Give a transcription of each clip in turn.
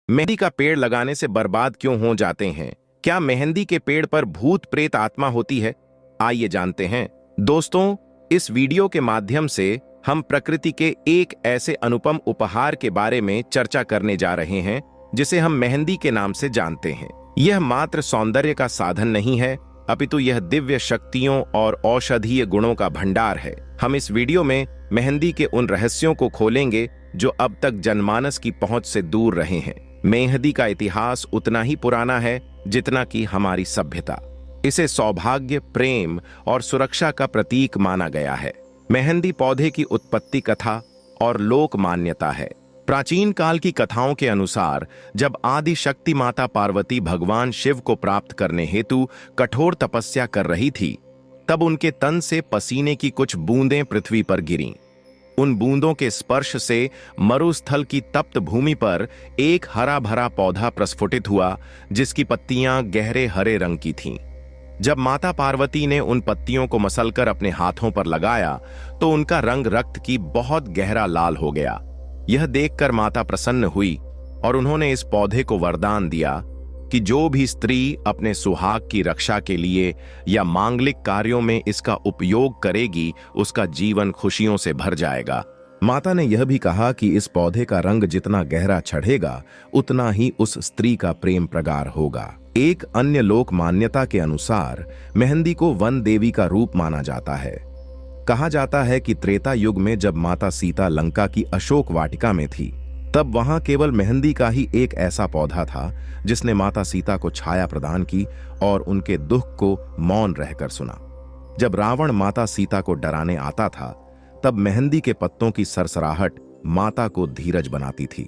मेहंदी का पेड़ लगाने से बर्बाद क्यों हो जाते हैं? क्या मेहंदी के पेड़ पर भूत प्रेत आत्मा होती है? आइए जानते हैं। दोस्तों, इस वीडियो के माध्यम से हम प्रकृति के एक ऐसे अनुपम उपहार के बारे में चर्चा करने जा रहे हैं जिसे हम मेहंदी के नाम से जानते हैं। यह मात्र सौंदर्य का साधन नहीं है, अपितु यह दिव्य शक्तियों और औषधीय गुणों का भंडार है। हम इस वीडियो में मेहंदी के उन रहस्यों को खोलेंगे जो अब तक जनमानस की पहुंच से दूर रहे हैं। मेहंदी का इतिहास उतना ही पुराना है जितना कि हमारी सभ्यता। इसे सौभाग्य, प्रेम और सुरक्षा का प्रतीक माना गया है। मेहंदी पौधे की उत्पत्ति कथा और लोक मान्यता है। प्राचीन काल की कथाओं के अनुसार जब आदि शक्ति माता पार्वती भगवान शिव को प्राप्त करने हेतु कठोर तपस्या कर रही थी, तब उनके तन से पसीने की कुछ बूंदें पृथ्वी पर गिरीं। उन बूंदों के स्पर्श से मरुस्थल की तप्त भूमि पर एक हरा भरा पौधा प्रस्फुटित हुआ, जिसकी पत्तियां गहरे हरे रंग की थीं। जब माता पार्वती ने उन पत्तियों को मसलकर अपने हाथों पर लगाया तो उनका रंग रक्त की बहुत गहरा लाल हो गया। यह देखकर माता प्रसन्न हुई और उन्होंने इस पौधे को वरदान दिया कि जो भी स्त्री अपने सुहाग की रक्षा के लिए या मांगलिक कार्यों में इसका उपयोग करेगी, उसका जीवन खुशियों से भर जाएगा। माता ने यह भी कहा कि इस पौधे का रंग जितना गहरा चढ़ेगा, उतना ही उस स्त्री का प्रेम प्रगाढ़ होगा। एक अन्य लोक मान्यता के अनुसार मेहंदी को वन देवी का रूप माना जाता है। कहा जाता है कि त्रेता युग में जब माता सीता लंका की अशोक वाटिका में थी, तब वहां केवल मेहंदी का ही एक ऐसा पौधा था जिसने माता सीता को छाया प्रदान की और उनके दुख को मौन रहकर सुना। जब रावण माता सीता को डराने आता था, तब मेहंदी के पत्तों की सरसराहट माता को धीरज बनाती थी।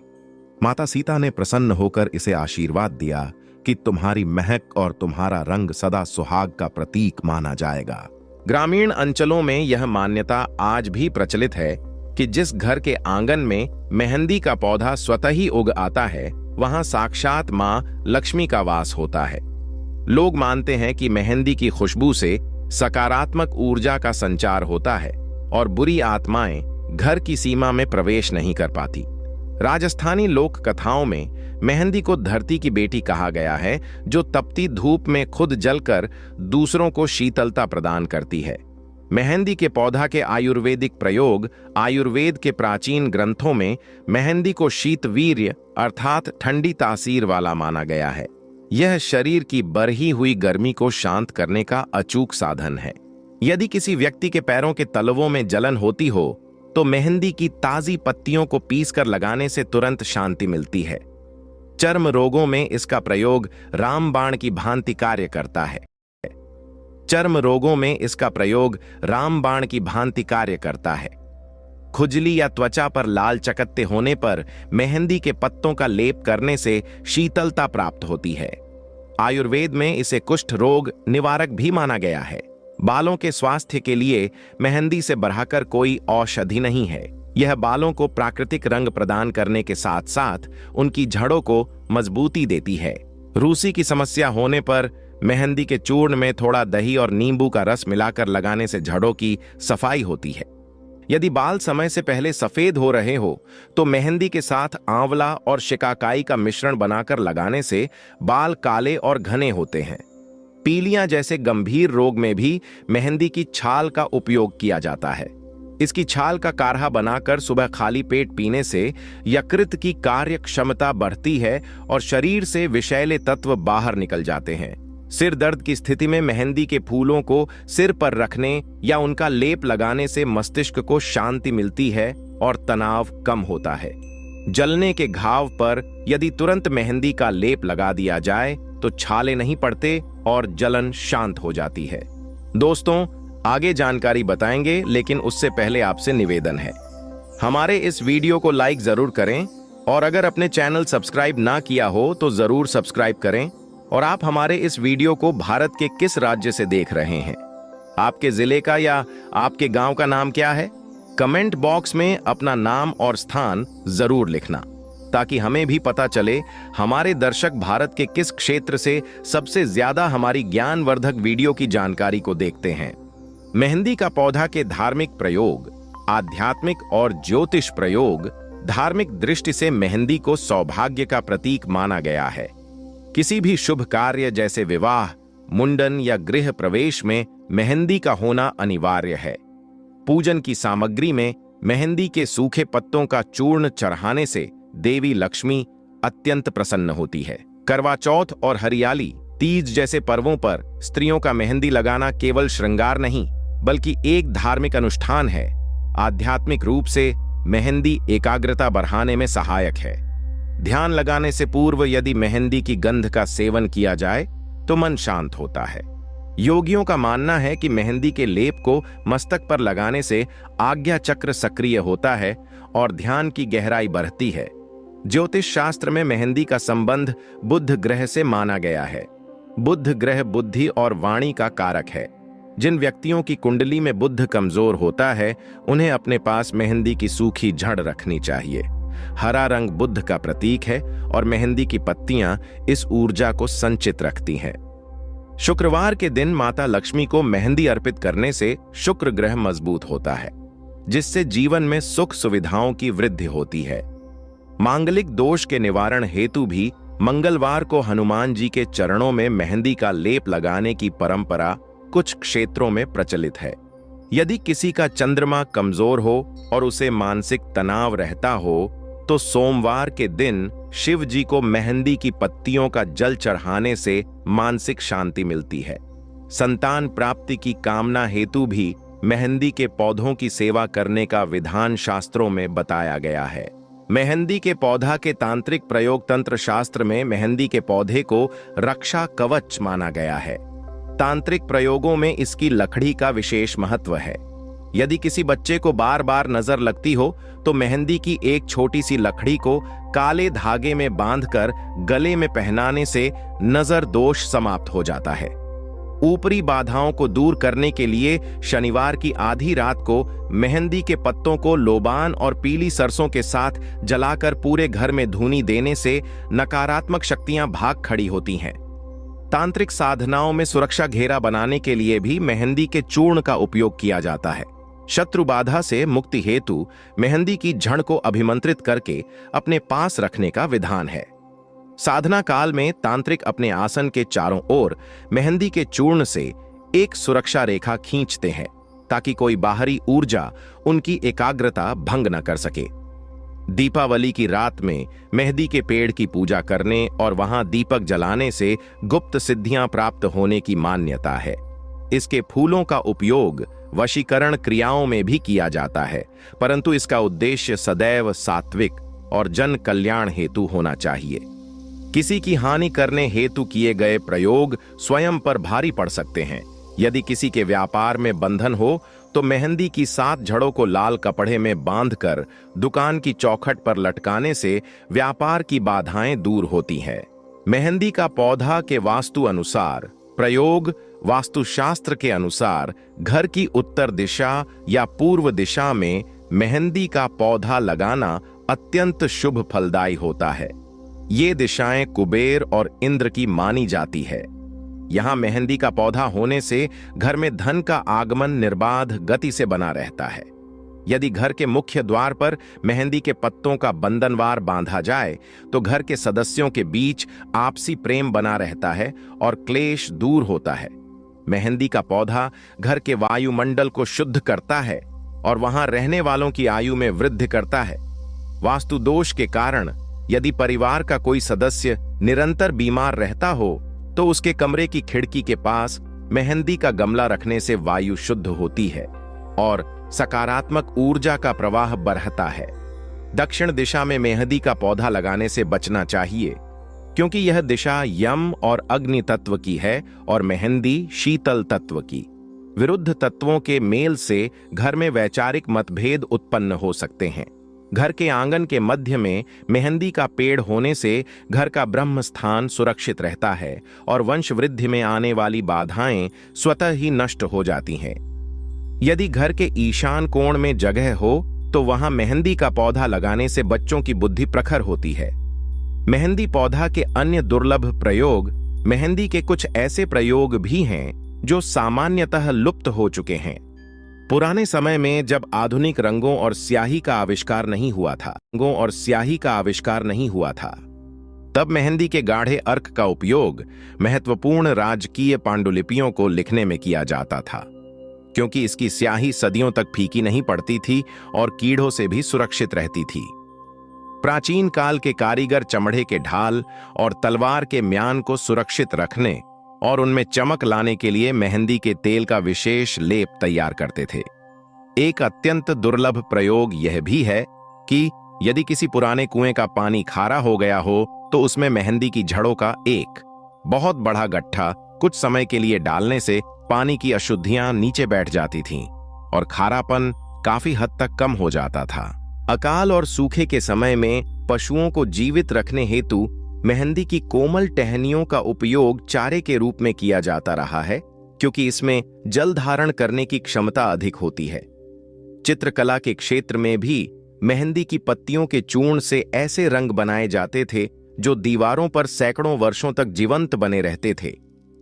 माता सीता ने प्रसन्न होकर इसे आशीर्वाद दिया कि तुम्हारी महक और तुम्हारा रंग सदा सुहाग का प्रतीक माना जाएगा। ग्रामीण अंचलों में यह मान्यता आज भी प्रचलित है कि जिस घर के आंगन में मेहंदी का पौधा स्वतः ही उग आता है, वहां साक्षात मां लक्ष्मी का वास होता है। लोग मानते हैं कि मेहंदी की खुशबू से सकारात्मक ऊर्जा का संचार होता है और बुरी आत्माएं घर की सीमा में प्रवेश नहीं कर पाती। राजस्थानी लोक कथाओं में मेहंदी को धरती की बेटी कहा गया है, जो तपती धूप में खुद जलकर दूसरों को शीतलता प्रदान करती है। मेहंदी के पौधा के आयुर्वेदिक प्रयोग आयुर्वेद के प्राचीन ग्रंथों में मेहंदी को शीतवीर्य अर्थात ठंडी तासीर वाला माना गया है। यह शरीर की बढ़ी हुई गर्मी को शांत करने का अचूक साधन है। यदि किसी व्यक्ति के पैरों के तलवों में जलन होती हो तो मेहंदी की ताजी पत्तियों को पीसकर लगाने से तुरंत शांति मिलती है। चर्म रोगों में इसका प्रयोग रामबाण की भांति कार्य करता है। चर्म रोगों में इसका प्रयोग रामबाण की भांति कार्य करता है। खुजली या त्वचा पर लाल चकत्ते होने पर मेहंदी के पत्तों का लेप करने से शीतलता प्राप्त होती है। आयुर्वेद में इसे कुष्ठ रोग निवारक भी माना गया है। बालों के स्वास्थ्य के लिए मेहंदी से बढ़ाकर कोई औषधि नहीं है। यह बालों को प्राकृतिक रंग प्रदान करने के साथ साथ उनकी जड़ों को मजबूती देती है। रूसी की समस्या होने पर मेहंदी के चूर्ण में थोड़ा दही और नींबू का रस मिलाकर लगाने से जड़ों की सफाई होती है। यदि बाल समय से पहले सफेद हो रहे हो तो मेहंदी के साथ आंवला और शिकाकाई का मिश्रण बनाकर लगाने से बाल काले और घने होते हैं। पीलिया जैसे गंभीर रोग में भी मेहंदी की छाल का उपयोग किया जाता है। इसकी छाल का काढ़ा बनाकर सुबह खाली पेट पीने से यकृत की कार्य क्षमता बढ़ती है और शरीर से विषैले तत्व बाहर निकल जाते हैं। सिर दर्द की स्थिति में मेहंदी के फूलों को सिर पर रखने या उनका लेप लगाने से मस्तिष्क को शांति मिलती है और तनाव कम होता है। जलने के घाव पर यदि तुरंत मेहंदी का लेप लगा दिया जाए तो छाले नहीं पड़ते और जलन शांत हो जाती है। दोस्तों, आगे जानकारी बताएंगे, लेकिन उससे पहले आपसे निवेदन है, हमारे इस वीडियो को लाइक जरूर करें और अगर अपने चैनल सब्सक्राइब ना किया हो तो जरूर सब्सक्राइब करें। और आप हमारे इस वीडियो को भारत के किस राज्य से देख रहे हैं? आपके जिले का या आपके गांव का नाम क्या है? कमेंट बॉक्स में अपना नाम और स्थान जरूर लिखना, ताकि हमें भी पता चले हमारे दर्शक भारत के किस क्षेत्र से सबसे ज्यादा हमारी ज्ञानवर्धक वीडियो की जानकारी को देखते हैं। मेहंदी का पौधा के धार्मिक प्रयोग, आध्यात्मिक और ज्योतिष प्रयोग धार्मिक दृष्टि से मेहंदी को सौभाग्य का प्रतीक माना गया है। किसी भी शुभ कार्य जैसे विवाह, मुंडन या गृह प्रवेश में मेहंदी का होना अनिवार्य है। पूजन की सामग्री में मेहंदी के सूखे पत्तों का चूर्ण चढ़ाने से देवी लक्ष्मी अत्यंत प्रसन्न होती है। करवा चौथ और हरियाली तीज जैसे पर्वों पर स्त्रियों का मेहंदी लगाना केवल श्रृंगार नहीं, बल्कि एक धार्मिक अनुष्ठान है। आध्यात्मिक रूप से मेहंदी एकाग्रता बढ़ाने में सहायक है। ध्यान लगाने से पूर्व यदि मेहंदी की गंध का सेवन किया जाए तो मन शांत होता है। योगियों का मानना है कि मेहंदी के लेप को मस्तक पर लगाने से आज्ञा चक्र सक्रिय होता है और ध्यान की गहराई बढ़ती है। ज्योतिष शास्त्र में मेहंदी का संबंध बुध ग्रह से माना गया है। बुध ग्रह बुद्धि और वाणी का कारक है। जिन व्यक्तियों की कुंडली में बुध कमजोर होता है, उन्हें अपने पास मेहंदी की सूखी झड़ रखनी चाहिए। हरा रंग बुध का प्रतीक है और मेहंदी की पत्तियां इस ऊर्जा को संचित रखती हैं। शुक्रवार के दिन माता लक्ष्मी को मेहंदी अर्पित करने से शुक्र ग्रह मजबूत होता है, जिससे जीवन में सुख सुविधाओं की वृद्धि होती है। मांगलिक दोष के निवारण हेतु भी मंगलवार को हनुमान जी के चरणों में मेहंदी का लेप लगाने की परंपरा कुछ क्षेत्रों में प्रचलित है। यदि किसी का चंद्रमा कमजोर हो और उसे मानसिक तनाव रहता हो तो सोमवार के दिन शिव जी को मेहंदी की पत्तियों का जल चढ़ाने से मानसिक शांति मिलती है। संतान प्राप्ति की कामना हेतु भी मेहंदी के पौधों की सेवा करने का विधान शास्त्रों में बताया गया है। मेहंदी के पौधा के तांत्रिक प्रयोग तंत्र शास्त्र में मेहंदी के पौधे को रक्षा कवच माना गया है। तांत्रिक प्रयोगों में इसकी लकड़ी का विशेष महत्व है। यदि किसी बच्चे को बार बार नजर लगती हो तो मेहंदी की एक छोटी सी लकड़ी को काले धागे में बांधकर गले में पहनाने से नजर दोष समाप्त हो जाता है। ऊपरी बाधाओं को दूर करने के लिए शनिवार की आधी रात को मेहंदी के पत्तों को लोबान और पीली सरसों के साथ जलाकर पूरे घर में धूनी देने से नकारात्मक शक्तियां भाग खड़ी होती हैं। तांत्रिक साधनाओं में सुरक्षा घेरा बनाने के लिए भी मेहंदी के चूर्ण का उपयोग किया जाता है। शत्रु बाधा से मुक्ति हेतु मेहंदी की झड़ को अभिमंत्रित करके अपने पास रखने का विधान है। साधना काल में तांत्रिक अपने आसन के चारों ओर मेहंदी के चूर्ण से एक सुरक्षा रेखा खींचते हैं ताकि कोई बाहरी ऊर्जा उनकी एकाग्रता भंग न कर सके। दीपावली की रात में मेहंदी के पेड़ की पूजा करने और वहां दीपक जलाने से गुप्त सिद्धियां प्राप्त होने की मान्यता है। इसके फूलों का उपयोग वशीकरण क्रियाओं में भी किया जाता है, परंतु इसका उद्देश्य सदैव सात्विक और जन कल्याण हेतु होना चाहिए। किसी की हानि करने हेतु किए गए प्रयोग स्वयं पर भारी पड़ सकते हैं। यदि किसी के व्यापार में बंधन हो तो मेहंदी की 7 जड़ों को लाल कपड़े में बांधकर दुकान की चौखट पर लटकाने से व्यापार की बाधाएं दूर होती हैं। मेहंदी का पौधा के वास्तु अनुसार प्रयोग वास्तुशास्त्र के अनुसार घर की उत्तर दिशा या पूर्व दिशा में मेहंदी का पौधा लगाना अत्यंत शुभ फलदायी होता है। ये दिशाएं कुबेर और इंद्र की मानी जाती है। यहां मेहंदी का पौधा होने से घर में धन का आगमन निर्बाध गति से बना रहता है। यदि घर के मुख्य द्वार पर मेहंदी के पत्तों का बंधनवार बांधा जाए तो घर के सदस्यों के बीच आपसी प्रेम बना रहता है और क्लेश दूर होता है। मेहंदी का पौधा घर के वायुमंडल को शुद्ध करता है और वहां रहने वालों की आयु में वृद्धि करता है। वास्तु दोष के कारण यदि परिवार का कोई सदस्य निरंतर बीमार रहता हो तो उसके कमरे की खिड़की के पास मेहंदी का गमला रखने से वायु शुद्ध होती है और सकारात्मक ऊर्जा का प्रवाह बढ़ता है। दक्षिण दिशा में मेहंदी का पौधा लगाने से बचना चाहिए क्योंकि यह दिशा यम और अग्नि तत्व की है और मेहंदी शीतल तत्व की। विरुद्ध तत्वों के मेल से घर में वैचारिक मतभेद उत्पन्न हो सकते हैं। घर के आंगन के मध्य में मेहंदी का पेड़ होने से घर का ब्रह्म स्थान सुरक्षित रहता है और वंश वृद्धि में आने वाली बाधाएं स्वतः ही नष्ट हो जाती हैं। यदि घर के ईशान कोण में जगह हो तो वहां मेहंदी का पौधा लगाने से बच्चों की बुद्धि प्रखर होती है। मेहंदी पौधा के अन्य दुर्लभ प्रयोग मेहंदी के कुछ ऐसे प्रयोग भी हैं जो सामान्यतः लुप्त हो चुके हैं। पुराने समय में जब आधुनिक रंगों और स्याही का आविष्कार नहीं हुआ था, तब मेहंदी के गाढ़े अर्क का उपयोग महत्वपूर्ण राजकीय पांडुलिपियों को लिखने में किया जाता था, क्योंकि इसकी स्याही सदियों तक फीकी नहीं पड़ती थी और कीड़ों से भी सुरक्षित रहती थी। प्राचीन काल के कारीगर चमड़े के ढाल और तलवार के म्यान को सुरक्षित रखने और उनमें चमक लाने के लिए मेहंदी के तेल का विशेष लेप तैयार करते थे। एक अत्यंत दुर्लभ प्रयोग यह भी है कि यदि किसी पुराने कुएं का पानी खारा हो गया हो तो उसमें मेहंदी की जड़ों का एक बहुत बड़ा गट्ठा कुछ समय के लिए डालने से पानी की अशुद्धियां नीचे बैठ जाती थीं और खारापन काफी हद तक कम हो जाता था। अकाल और सूखे के समय में पशुओं को जीवित रखने हेतु मेहंदी की कोमल टहनियों का उपयोग चारे के रूप में किया जाता रहा है, क्योंकि इसमें जल धारण करने की क्षमता अधिक होती है। चित्रकला के क्षेत्र में भी मेहंदी की पत्तियों के चूर्ण से ऐसे रंग बनाए जाते थे जो दीवारों पर सैकड़ों वर्षों तक जीवंत बने रहते थे।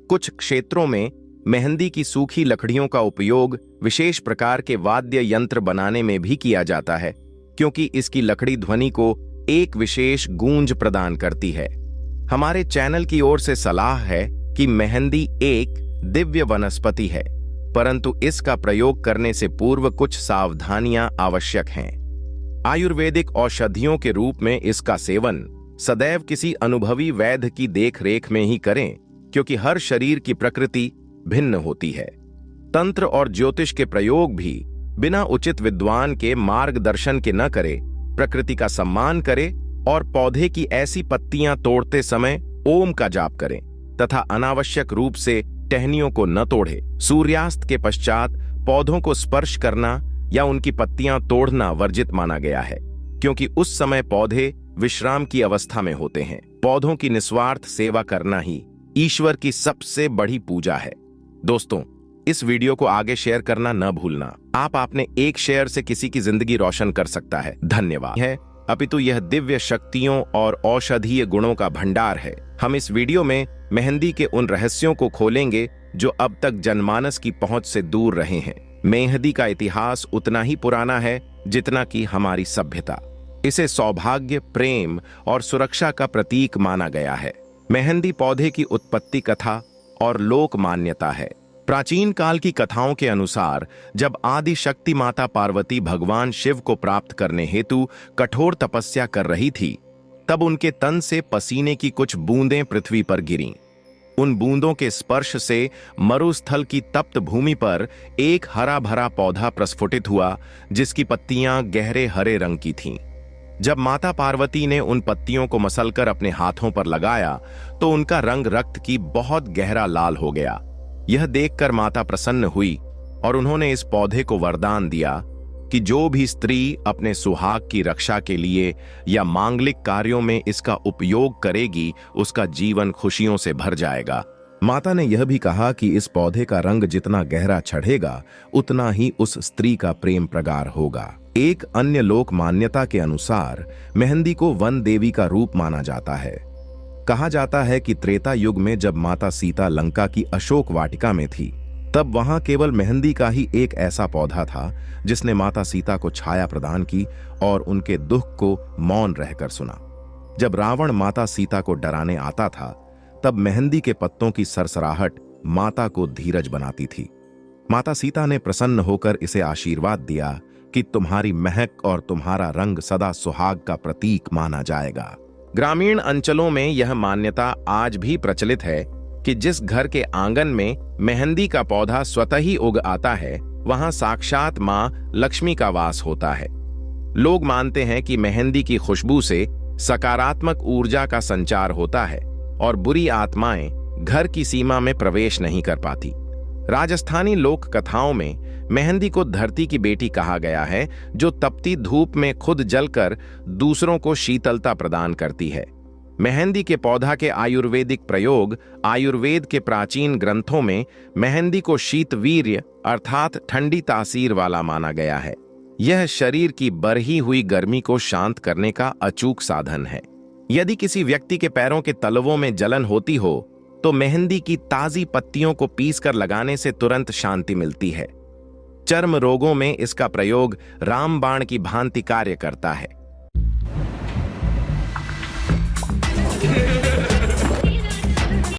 कुछ क्षेत्रों में मेहंदी की सूखी लकड़ियों का उपयोग विशेष प्रकार के वाद्य यंत्र बनाने में भी किया जाता है, क्योंकि इसकी लकड़ी ध्वनि को एक विशेष गूंज प्रदान करती है। हमारे चैनल की ओर से सलाह है कि मेहंदी एक दिव्य वनस्पति है, परंतु इसका प्रयोग करने से पूर्व कुछ सावधानियां आवश्यक हैं। आयुर्वेदिक औषधियों के रूप में इसका सेवन सदैव किसी अनुभवी वैद्य की देखरेख में ही करें, क्योंकि हर शरीर की प्रकृति भिन्न होती है। तंत्र और ज्योतिष के प्रयोग भी बिना उचित विद्वान के मार्गदर्शन के न करे, प्रकृति का सम्मान करे और पौधे की ऐसी पत्तियां तोड़ते समय ओम का जाप करें तथा अनावश्यक रूप से टहनियों को न तोड़े। सूर्यास्त के पश्चात पौधों को स्पर्श करना या उनकी पत्तियां तोड़ना वर्जित माना गया है, क्योंकि उस समय पौधे विश्राम की अवस्था में होते हैं। पौधों की निस्वार्थ सेवा करना ही ईश्वर की सबसे बड़ी पूजा है। दोस्तों, इस वीडियो को आगे शेयर करना न भूलना। आप अपने एक शेयर से किसी की जिंदगी रोशन कर सकता है। धन्यवाद। अपितु यह दिव्य शक्तियों और औषधीय गुणों का भंडार है। हम इस वीडियो में मेहंदी के उन रहस्यों को खोलेंगे जो अब तक जनमानस की पहुंच से दूर रहे हैं। मेहंदी का इतिहास उतना ही पुराना है जितना कि हमारी सभ्यता। इसे सौभाग्य, प्रेम और सुरक्षा का प्रतीक माना गया है। मेहंदी पौधे की उत्पत्ति कथा और लोक मान्यता है। प्राचीन काल की कथाओं के अनुसार जब आदि शक्ति माता पार्वती भगवान शिव को प्राप्त करने हेतु कठोर तपस्या कर रही थी, तब उनके तन से पसीने की कुछ बूंदें पृथ्वी पर गिरीं। उन बूंदों के स्पर्श से मरुस्थल की तप्त भूमि पर एक हरा भरा पौधा प्रस्फुटित हुआ, जिसकी पत्तियां गहरे हरे रंग की थीं। जब माता पार्वती ने उन पत्तियों को मसलकर अपने हाथों पर लगाया तो उनका रंग रक्त की बहुत गहरा लाल हो गया। यह देखकर माता प्रसन्न हुई और उन्होंने इस पौधे को वरदान दिया कि जो भी स्त्री अपने सुहाग की रक्षा के लिए या मांगलिक कार्यों में इसका उपयोग करेगी, उसका जीवन खुशियों से भर जाएगा। माता ने यह भी कहा कि इस पौधे का रंग जितना गहरा चढ़ेगा, उतना ही उस स्त्री का प्रेम प्रगार होगा। एक अन्य लोक मान्यता के अनुसार मेहंदी को वन देवी का रूप माना जाता है। कहा जाता है कि त्रेता युग में जब माता सीता लंका की अशोक वाटिका में थी, तब वहां केवल मेहंदी का ही एक ऐसा पौधा था जिसने माता सीता को छाया प्रदान की और उनके दुख को मौन रहकर सुना। जब रावण माता सीता को डराने आता था, तब मेहंदी के पत्तों की सरसराहट माता को धीरज बनाती थी। माता सीता ने प्रसन्न होकर इसे आशीर्वाद दिया कि तुम्हारी महक और तुम्हारा रंग सदा सुहाग का प्रतीक माना जाएगा। ग्रामीण अंचलों में यह मान्यता आज भी प्रचलित है कि जिस घर के आंगन में मेहंदी का पौधा स्वतः ही उग आता है, वहां साक्षात मां लक्ष्मी का वास होता है। लोग मानते हैं कि मेहंदी की खुशबू से सकारात्मक ऊर्जा का संचार होता है और बुरी आत्माएं घर की सीमा में प्रवेश नहीं कर पाती। राजस्थानी लोक कथाओं में मेहंदी को धरती की बेटी कहा गया है, जो तपती धूप में खुद जलकर दूसरों को शीतलता प्रदान करती है। मेहंदी के पौधा के आयुर्वेदिक प्रयोग आयुर्वेद के प्राचीन ग्रंथों में मेहंदी को शीतवीर्य अर्थात ठंडी तासीर वाला माना गया है। यह शरीर की बढ़ी हुई गर्मी को शांत करने का अचूक साधन है। यदि किसी व्यक्ति के पैरों के तलवों में जलन होती हो तो मेहंदी की ताजी पत्तियों को पीसकर लगाने से तुरंत शांति मिलती है। चर्म रोगों में इसका प्रयोग रामबाण की भांति कार्य करता है।